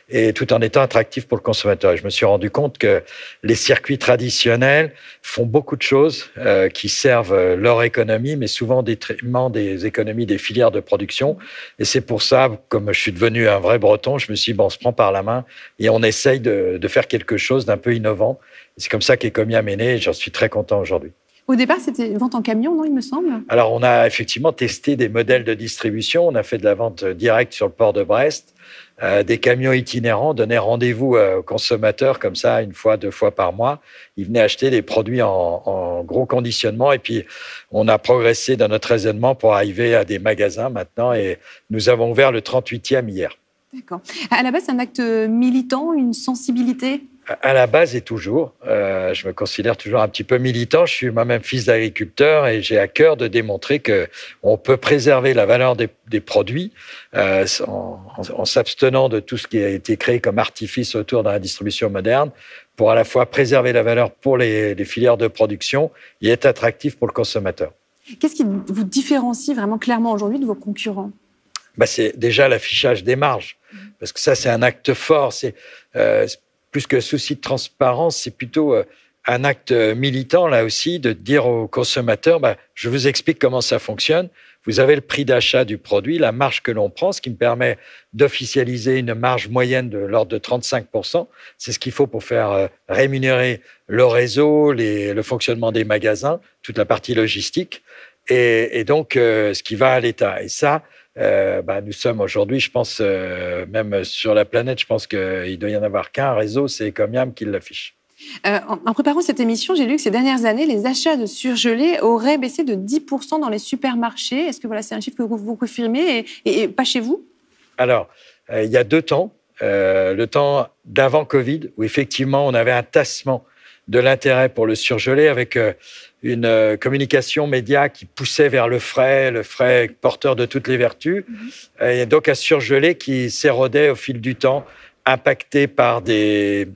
et tout en étant attractif pour le consommateur. Et je me suis rendu compte que les circuits traditionnels font beaucoup de choses qui servent leur économie, mais souvent au détriment des économies des filières de production. Et c'est pour ça, comme je suis devenu un vrai breton, je me suis dit, bon, on se prend par la main et on essaye de faire quelque chose d'un peu innovant. Et c'est comme ça qu'Ecomiam est né et j'en suis très content aujourd'hui. Au départ, c'était vente en camion, non, il me semble? Alors, on a effectivement testé des modèles de distribution. On a fait de la vente directe sur le port de Brest. Des camions itinérants donnaient rendez-vous aux consommateurs comme ça, 1 fois, 2 fois par mois. Ils venaient acheter des produits en gros conditionnement. Et puis, on a progressé dans notre raisonnement pour arriver à des magasins maintenant. Et nous avons ouvert le 38e hier. D'accord. À la base, c'est un acte militant, une sensibilité? À la base et toujours. Je me considère toujours un petit peu militant. Je suis moi-même fils d'agriculteur et j'ai à cœur de démontrer qu'on peut préserver la valeur des produits en s'abstenant de tout ce qui a été créé comme artifice autour de la distribution moderne pour à la fois préserver la valeur pour les filières de production et être attractif pour le consommateur. Qu'est-ce qui vous différencie vraiment clairement aujourd'hui de vos concurrents? C'est déjà l'affichage des marges. Parce que ça, c'est un acte fort. C'est plus que souci de transparence, c'est plutôt un acte militant, là aussi, de dire aux consommateurs, je vous explique comment ça fonctionne. Vous avez le prix d'achat du produit, la marge que l'on prend, ce qui me permet d'officialiser une marge moyenne de l'ordre de 35%. C'est ce qu'il faut pour faire rémunérer le réseau, le fonctionnement des magasins, toute la partie logistique, et donc ce qui va à l'État. Et ça, nous sommes aujourd'hui, je pense, même sur la planète, je pense qu'il doit y en avoir qu'un réseau, c'est Ecomiam qui l'affiche. En préparant cette émission, j'ai lu que ces dernières années, les achats de surgelés auraient baissé de 10% dans les supermarchés. Est-ce que c'est un chiffre que vous confirmez et pas chez vous? Alors, il y a 2 temps. Le temps d'avant Covid, où effectivement, on avait un tassement de l'intérêt pour le surgelé avec une communication média qui poussait vers le frais porteur de toutes les vertus, et donc un surgelé qui s'érodait au fil du temps, impacté par des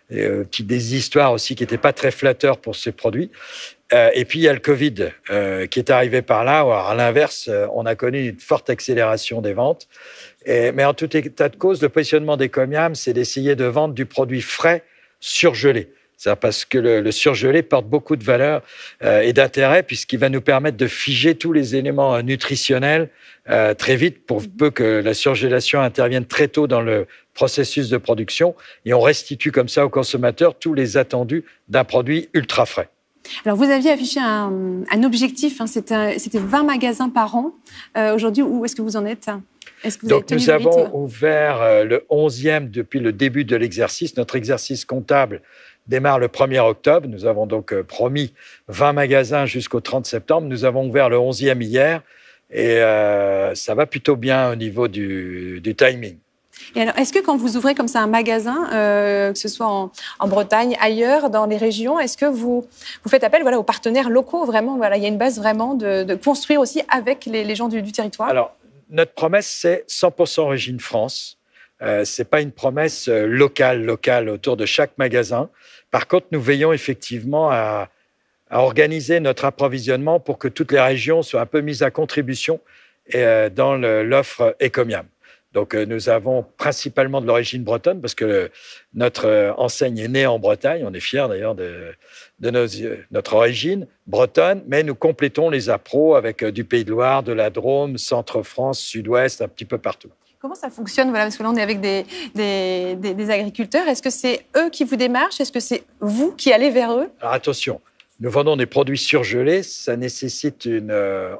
histoires aussi qui n'étaient pas très flatteurs pour ces produits. Et puis il y a le Covid qui est arrivé par là, où à l'inverse, on a connu une forte accélération des ventes. Mais en tout état de cause, le positionnement d'Ecomiam, c'est d'essayer de vendre du produit frais surgelé. C'est parce que le surgelé porte beaucoup de valeur et d'intérêt puisqu'il va nous permettre de figer tous les éléments nutritionnels très vite pour peu que la surgélation intervienne très tôt dans le processus de production et on restitue comme ça aux consommateurs tous les attendus d'un produit ultra frais. Alors, vous aviez affiché un objectif, c'était 20 magasins par an. Aujourd'hui, où est-ce que vous en êtes? Donc, nous avons ouvert le 11e depuis le début de l'exercice. Notre exercice comptable démarre le 1er octobre. Nous avons donc promis 20 magasins jusqu'au 30 septembre. Nous avons ouvert le 11e hier et ça va plutôt bien au niveau du timing. Et alors, est-ce que quand vous ouvrez comme ça un magasin, que ce soit en Bretagne, ailleurs, dans les régions, est-ce que vous faites appel aux partenaires locaux vraiment, il y a une base vraiment de construire aussi avec les gens du territoire? Alors, notre promesse, c'est 100% origine France. C'est pas une promesse locale autour de chaque magasin. Par contre, nous veillons effectivement à organiser notre approvisionnement pour que toutes les régions soient un peu mises à contribution dans l'offre Ecomiam. Donc, nous avons principalement de l'origine bretonne parce que notre enseigne est née en Bretagne. On est fiers d'ailleurs de notre origine bretonne, mais nous complétons les appros avec du Pays de Loire, de la Drôme, Centre-France, Sud-Ouest, un petit peu partout. Comment ça fonctionne? Voilà, parce que là, on est avec des agriculteurs. Est-ce que c'est eux qui vous démarchent? Est-ce que c'est vous qui allez vers eux? Alors attention, nous vendons des produits surgelés. Ça nécessite une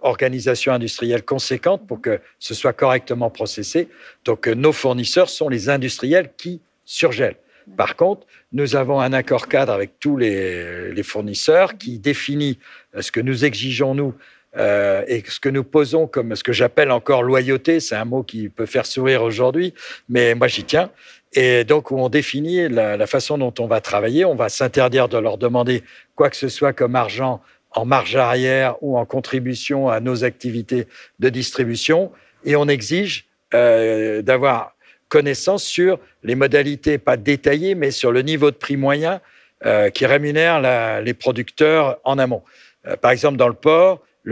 organisation industrielle conséquente pour que ce soit correctement processé. Donc, nos fournisseurs sont les industriels qui surgèlent. Par contre, nous avons un accord cadre avec tous les fournisseurs qui définit ce que nous exigeons, nous, et ce que nous posons comme ce que j'appelle encore loyauté. C'est un mot qui peut faire sourire aujourd'hui, mais moi, j'y tiens. Et donc, où on définit la façon dont on va travailler, on va s'interdire de leur demander quoi que ce soit comme argent en marge arrière ou en contribution à nos activités de distribution. Et on exige d'avoir connaissance sur les modalités, pas détaillées, mais sur le niveau de prix moyen qui rémunère les producteurs en amont. Par exemple, dans le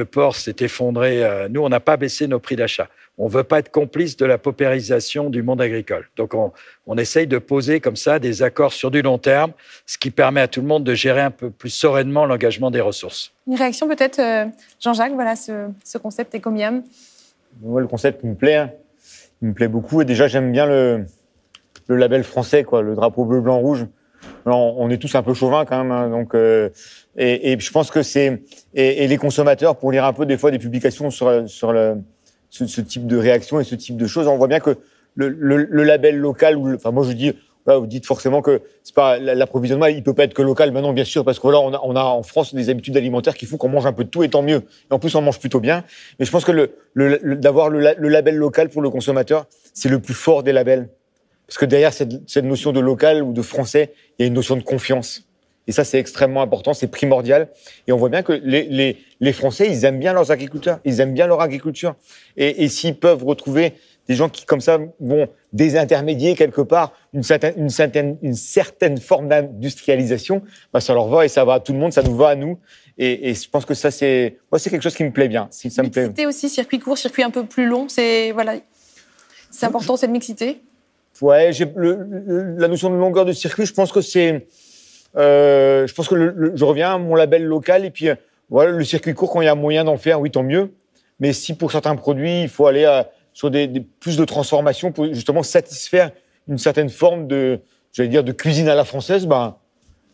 porc s'est effondré. Nous, on n'a pas baissé nos prix d'achat. On ne veut pas être complice de la paupérisation du monde agricole. Donc, on essaye de poser comme ça des accords sur du long terme, ce qui permet à tout le monde de gérer un peu plus sereinement l'engagement des ressources. Une réaction peut-être, Jean-Jacques, voilà ce concept Ecomiam. Moi, le concept me plaît. Il me plaît beaucoup. Et déjà, j'aime bien le label français, quoi, le drapeau bleu, blanc, rouge. Alors, on est tous un peu chauvins quand même. Hein, donc, et je pense que c'est... Et les consommateurs, pour lire un peu des fois des publications sur ce type de réaction et ce type de choses, on voit bien que le label local, enfin moi je dis, voilà, vous dites forcément que c'est pas l'approvisionnement, il peut pas être que local. Maintenant, bien sûr, parce que là on a en France des habitudes alimentaires qui font qu'on mange un peu de tout et tant mieux. Et en plus on mange plutôt bien. Mais je pense que d'avoir le label local pour le consommateur, c'est le plus fort des labels, parce que derrière cette notion de local ou de français, il y a une notion de confiance. Et ça, c'est extrêmement important, c'est primordial. Et on voit bien que les Français, ils aiment bien leurs agriculteurs, ils aiment bien leur agriculture. Et s'ils peuvent retrouver des gens qui, comme ça, vont désintermédier quelque part une certaine forme d'industrialisation, bah, ça leur va et ça va à tout le monde, ça nous va à nous. Et je pense que ça, c'est quelque chose qui me plaît bien. Ça me plaît. Mixité aussi, circuit court, circuit un peu plus long, c'est important cette mixité. Ouais, la notion de longueur de circuit, je pense que c'est... je pense que je reviens à mon label local et puis voilà, le circuit court, quand il y a moyen d'en faire, oui, tant mieux. Mais si pour certains produits, il faut aller sur plus de transformation pour justement satisfaire une certaine forme de cuisine à la française, ben,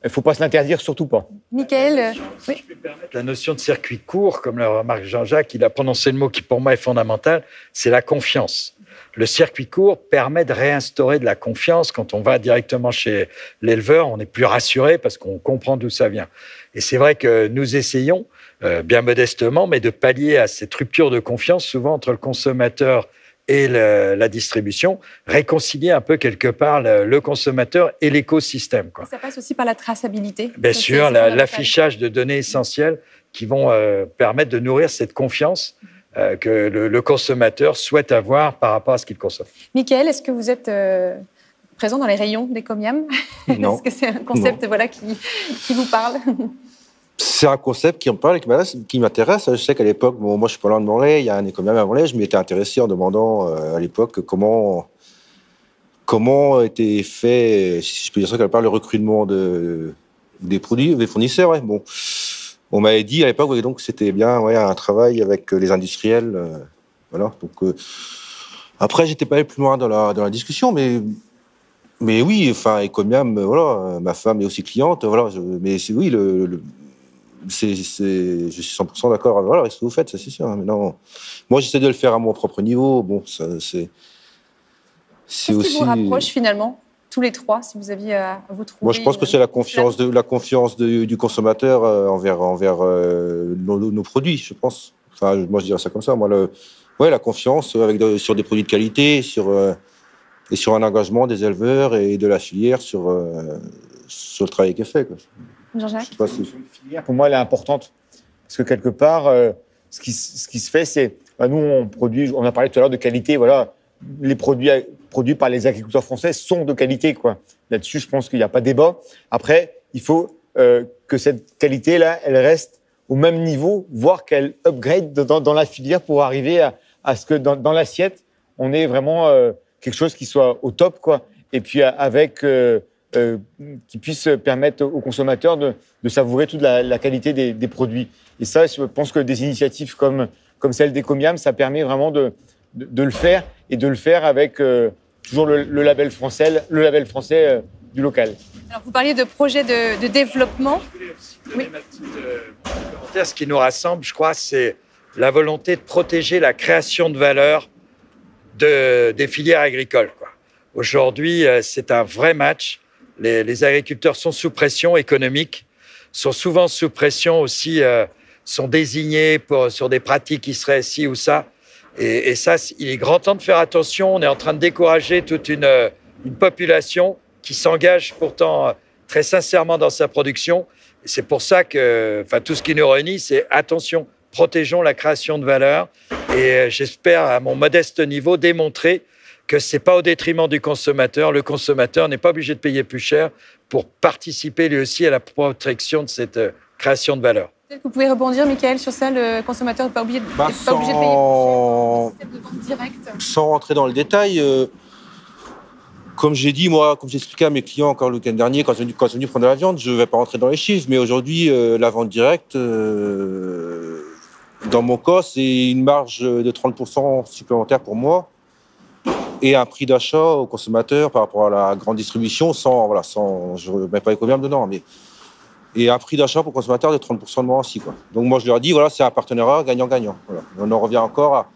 il ne faut pas se l'interdire, surtout pas. Michael, oui. Si je peux permettre, la notion de circuit court, comme le remarque Jean-Jacques, il a prononcé le mot qui pour moi est fondamental, c'est la confiance. Le circuit court permet de réinstaurer de la confiance. Quand on va directement chez l'éleveur, on est plus rassuré parce qu'on comprend d'où ça vient. Et c'est vrai que nous essayons, bien modestement, mais de pallier à cette rupture de confiance, souvent entre le consommateur et la distribution, réconcilier un peu quelque part le consommateur et l'écosystème, quoi. Ça passe aussi par la traçabilité. Bien sûr, l'affichage de données essentielles qui vont permettre de nourrir cette confiance que le consommateur souhaite avoir par rapport à ce qu'il consomme. Michael, est-ce que vous êtes présent dans les rayons d'Ecomiam? Non. Est-ce que c'est un concept qui vous parle? C'est un concept qui me parle, qui m'intéresse. Je sais qu'à l'époque, moi je suis pas loin de Morlaix, il y a un Ecomiam à Morlaix, je m'y étais intéressé en demandant à l'époque comment était fait, si je peux dire ça, quelque part, le recrutement des produits, des fournisseurs. Ouais. Bon. On m'avait dit à l'époque, donc c'était bien, un travail avec les industriels, voilà. Donc après, j'étais pas allé plus loin dans la discussion, mais oui, enfin, Ecomiam, voilà, ma femme est aussi cliente, voilà. Mais c'est oui, je suis 100% d'accord, voilà, avec ce que vous faites, ça c'est sûr. Hein, mais non, moi j'essaie de le faire à mon propre niveau. Bon, ça c'est Qu'est-ce aussi. qui vous rapproche finalement? Tous les trois, si vous aviez à vous trouver. Moi, je pense que c'est la confiance du consommateur envers nos produits, je pense. Enfin, moi, je dirais ça comme ça. Moi, la confiance sur des produits de qualité, et sur un engagement des éleveurs et de la filière sur le travail qui est fait, quoi. Jean-Jacques. La filière, pour moi, elle est importante parce que quelque part, ce qui se fait, c'est nous, on produit. On a parlé tout à l'heure de qualité, voilà. les produits par les agriculteurs français sont de qualité, quoi. Là-dessus, je pense qu'il n'y a pas débat. Après, il faut que cette qualité-là, elle reste au même niveau, voire qu'elle upgrade dans la filière pour arriver à ce que dans l'assiette, on ait vraiment quelque chose qui soit au top, quoi. Et puis avec qui puisse permettre aux consommateurs de savourer toute la qualité des produits. Et ça, je pense que des initiatives comme celle d'Ecomiam, ça permet vraiment de le faire et de le faire avec toujours le label français du local. Alors, vous parliez de projets de développement. Oui. Ce qui nous rassemble, je crois, c'est la volonté de protéger la création de valeur des filières agricoles, quoi. Aujourd'hui, c'est un vrai match. Les agriculteurs sont sous pression économique, sont souvent sous pression aussi, sont désignés sur des pratiques qui seraient ci ou ça. Et ça, il est grand temps de faire attention. On est en train de décourager toute une population qui s'engage pourtant très sincèrement dans sa production. Et c'est pour ça que tout ce qui nous réunit, c'est attention, protégeons la création de valeur. Et j'espère, à mon modeste niveau, démontrer que ce n'est pas au détriment du consommateur. Le consommateur n'est pas obligé de payer plus cher pour participer lui aussi à la protection de cette création de valeur. Peut-être que vous pouvez rebondir, Michael, sur ça. Le consommateur n'est pas obligé de payer plus cher pour le système de vente directe. Sans rentrer dans le détail, comme j'ai dit, moi, comme j'ai expliqué à mes clients encore le week-end dernier, quand ils sont venus prendre de la viande, je ne vais pas rentrer dans les chiffres, mais aujourd'hui, la vente directe, dans mon cas, c'est une marge de 30% supplémentaire pour moi et un prix d'achat au consommateur par rapport à la grande distribution, je ne mets pas les commerces dedans, mais et un prix d'achat pour le consommateur de 30% de moins aussi, quoi. Donc moi, je leur dis, voilà, c'est un partenariat gagnant-gagnant. Voilà. On en revient encore à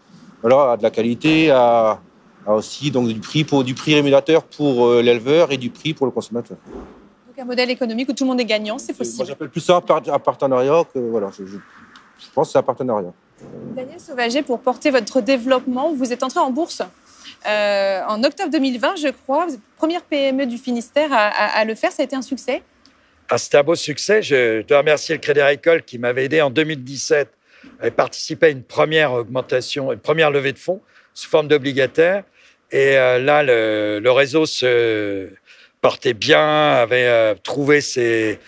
de la qualité, à aussi donc, du prix rémunérateur pour l'éleveur et du prix pour le consommateur. Donc un modèle économique où tout le monde est gagnant, c'est possible. Moi, j'appelle plus ça un partenariat que, voilà, je pense que c'est un partenariat. Daniel Sauvager, pour porter votre développement, vous êtes entré en bourse en octobre 2020, je crois. Vous êtes première PME du Finistère à le faire. Ça a été un succès? C'était un beau succès. Je dois remercier le Crédit Agricole qui m'avait aidé en 2017 à participer à une première levée de fonds sous forme d'obligataire. Et là, le réseau se portait bien, avait trouvé ses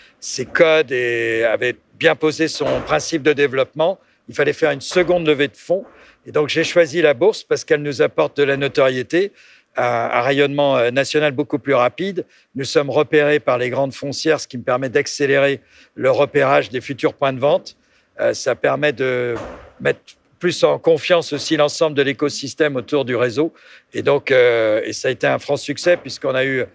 codes et avait bien posé son principe de développement. Il fallait faire une seconde levée de fonds. Et donc, j'ai choisi la bourse parce qu'elle nous apporte de la notoriété, un rayonnement national beaucoup plus rapide. Nous sommes repérés par les grandes foncières, ce qui me permet d'accélérer le repérage des futurs points de vente. Ça permet de mettre plus en confiance aussi l'ensemble de l'écosystème autour du réseau. Et donc, et ça a été un franc succès puisqu'on a eu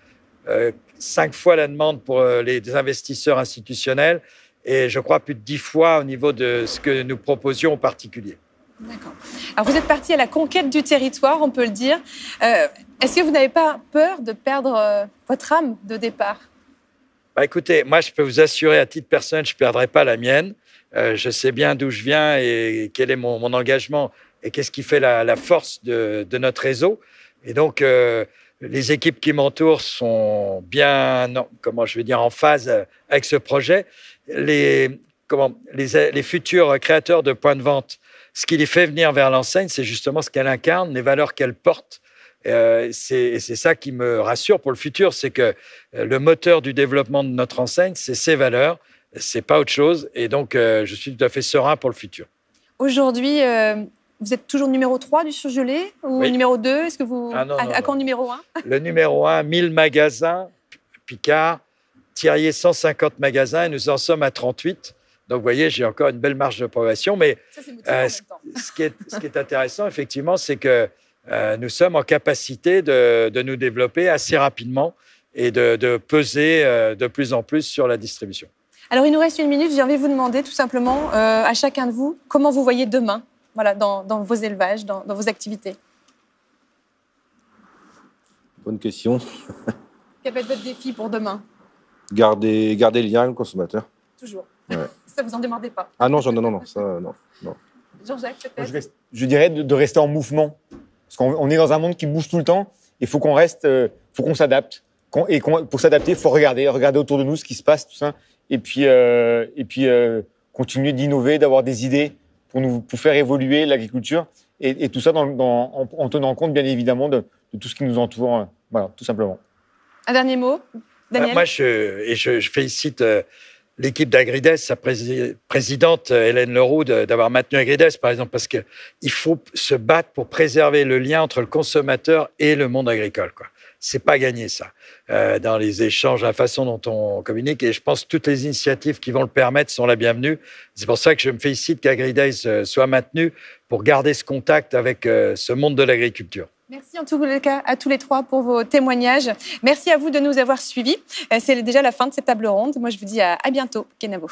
5 fois la demande pour les investisseurs institutionnels et je crois plus de 10 fois au niveau de ce que nous proposions aux particuliers. D'accord. Alors, vous êtes parti à la conquête du territoire, on peut le dire. Est-ce que vous n'avez pas peur de perdre votre âme de départ? Écoutez, moi, je peux vous assurer à titre personnel, je ne perdrai pas la mienne. Je sais bien d'où je viens et quel est mon engagement et qu'est-ce qui fait la force de notre réseau. Et donc, les équipes qui m'entourent sont bien, en phase avec ce projet. Les futurs créateurs de points de vente, ce qui les fait venir vers l'enseigne, c'est justement ce qu'elle incarne, les valeurs qu'elle porte. C'est ça qui me rassure pour le futur, c'est que le moteur du développement de notre enseigne, c'est ses valeurs, c'est pas autre chose. Et donc, je suis tout à fait serein pour le futur. Aujourd'hui, vous êtes toujours numéro 3 du surgelé ou oui. Numéro 2? Est-ce que vous... non, à quand numéro 1? Le numéro 1, 1000 magasins, Picard, Thirier 150 magasins, et nous en sommes à 38. Donc, vous voyez, j'ai encore une belle marge de progression. Mais ça, c'est motivant en même temps. Ce qui est intéressant, effectivement, c'est que nous sommes en capacité de nous développer assez rapidement et de peser de plus en plus sur la distribution. Alors, il nous reste 1 minute. J'ai envie de vous demander tout simplement à chacun de vous comment vous voyez demain, voilà, dans vos élevages, dans vos activités. Bonne question. Quel va être votre défi pour demain? Garder le lien avec le consommateur. Toujours. Ouais. Ça, vous en demandez pas? Ah non, ça, non. Jean-Jacques, peut-être? Je dirais de rester en mouvement. Parce qu'on est dans un monde qui bouge tout le temps. Il faut qu'on reste, faut qu'on s'adapte. Pour s'adapter, il faut regarder autour de nous ce qui se passe, tout ça. Et puis continuer d'innover, d'avoir des idées pour faire évoluer l'agriculture. et tout ça en tenant compte, bien évidemment, de tout ce qui nous entoure. Voilà, tout simplement. Un dernier mot, Daniel? Moi, je félicite l'équipe d'Agrides, sa présidente Hélène Leroux, d'avoir maintenu Agrides, par exemple, parce qu'il faut se battre pour préserver le lien entre le consommateur et le monde agricole, quoi. C'est pas gagné, ça, dans les échanges, la façon dont on communique. Et je pense que toutes les initiatives qui vont le permettre sont la bienvenue. C'est pour ça que je me félicite qu'Agrides soit maintenu pour garder ce contact avec ce monde de l'agriculture. Merci en tout cas à tous les trois pour vos témoignages. Merci à vous de nous avoir suivis. C'est déjà la fin de cette table ronde. Moi, je vous dis à bientôt. Kenavo.